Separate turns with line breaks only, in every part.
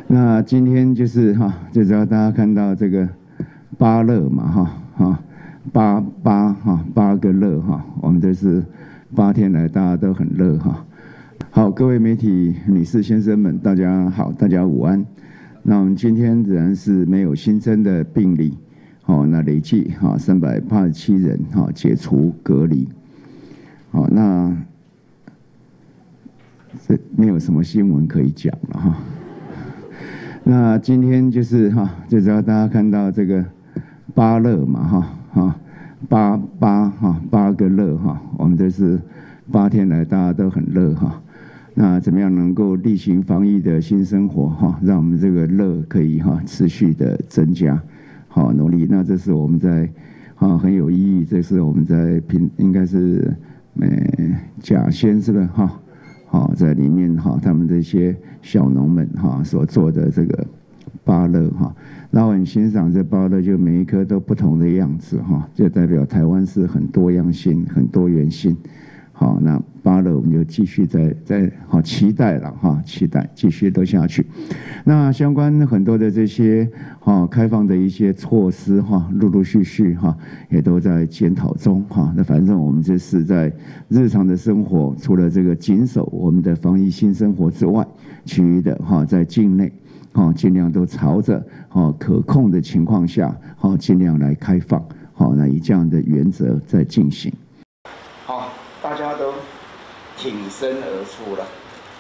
那今天就是就只要大家看到这个8乐嘛8个乐我们这是8天来大家都很乐好，各位媒体女士先生们，大家好，大家午安。那我们今天仍然是没有新增的病例，那累计387人解除隔离，那这没有什么新闻可以讲了那今天就是就只要大家看到这个8乐嘛8个乐我们这是8天来大家都很乐那怎么样能够例行防疫的新生活让我们这个乐可以持续的增加努力。那这是我们在很有意义，这是我们在应该是甲仙是不是在里面他们这些小农们所做的这个8乐那我很欣赏这8乐，就每一颗都不同的样子就代表台湾是很多样性、很多元性。那8乐我们就继续在期待了期待继续都下去。那相关很多的这些开放的一些措施陆陆续续也都在检讨中那反正我们这是在日常的生活，除了这个谨守我们的防疫新生活之外，其余的在境内尽量都朝着可控的情况下尽量来开放那以这样的原则在进行。大家都挺身而出了，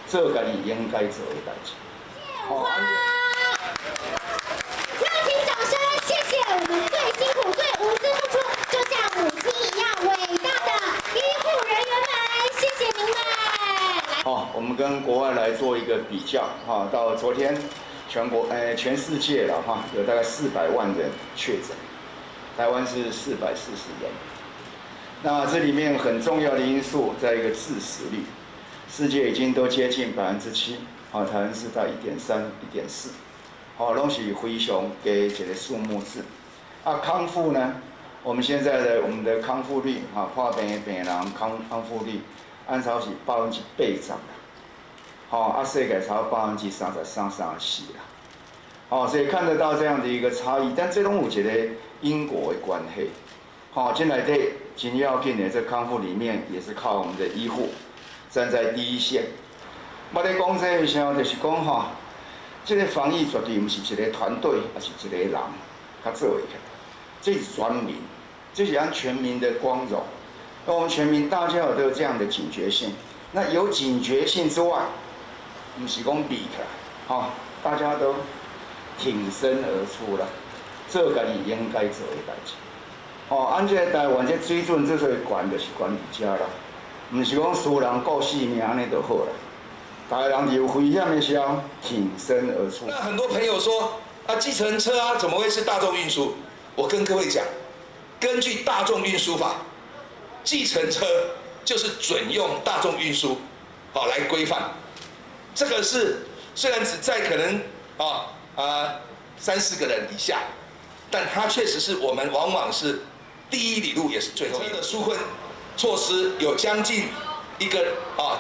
做自己应该做的事情。
热情掌声，谢谢我们最辛苦、最无私付出，就像母亲一样伟大的医护人员们，谢谢您们。
我们跟国外来做一个比较到昨天全世界了有大概400万人确诊，台湾是440人。那这里面很重要的因素在一个致死率，世界已经都接近7%，台湾是在1.3、1.4，拢是非常低一个数目字。康复呢，我们现在的康复率破病的病人康复率按照是80%啦，世界差不多33、34啦，所以看得到这样的一个差异，但这种有一个因果的关系。进来对真要紧的这康复里面，也是靠我们的医护站在第一线。我咧讲这个时候，就是讲这个防疫绝对不是一个团队，而是一个人他做的，这是全民，这是按全民的光荣。那我们全民大家都有这样的警觉性。那有警觉性之外，不是讲比起来，大家都挺身而出了，做自己应该做的代志。按这台湾这水准之所以悬，就是悬伫遮啦，唔是讲输人顾性命安尼就好啦。大家人有危险的时候挺身而出。
那很多朋友说计程车怎么会是大众运输？我跟各位讲，根据大众运输法，计程车就是准用大众运输来规范。这个是虽然只在可能3、4个人以下，但它确实是我们往往是第一里路，也是最后的纾困措施，有将近一个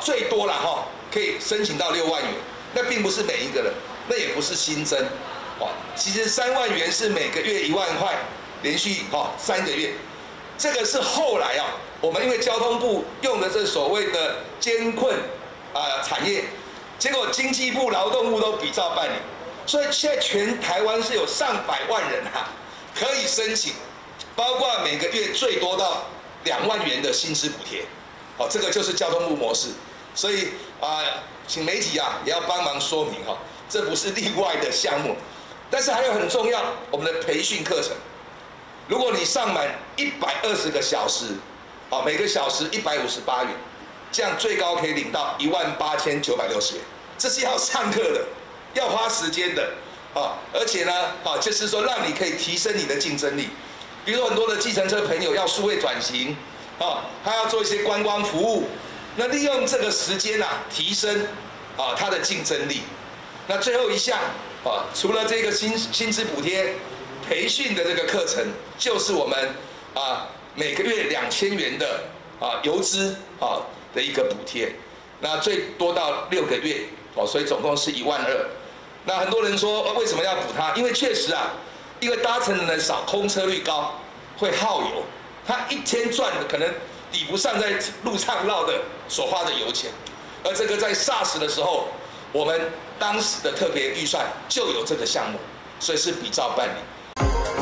最多了可以申请到6万元。那并不是每一个人，那也不是新增其实3万元是每个月1万块，连续3个月。这个是后来我们因为交通部用的这所谓的艰困产业，结果经济部、劳动部都比照办理，所以现在全台湾是有上百万人可以申请，包括每个月最多到2万元的薪资补贴，这个就是交通部模式。所以请媒体也要帮忙说明这不是例外的项目。但是还有很重要，我们的培训课程，如果你上满120个小时，每个小时158元，这样最高可以领到18960元，这是要上课的，要花时间的。而且呢，就是说让你可以提升你的竞争力。比如说很多的计程车朋友要数位转型，他要做一些观光服务，那利用这个时间提升他的竞争力。那最后一项除了这个薪资补贴，培训的这个课程，就是我们每个月2000元的游资的一个补贴，那最多到6个月所以总共是1万2。那很多人说，为什么要补它？因为确实啊，因为搭乘的人少，空车率高，会耗油。它一天赚的可能抵不上在路上绕的所花的油钱。而这个在 SARS 的时候，我们当时的特别预算就有这个项目，所以是比照办理。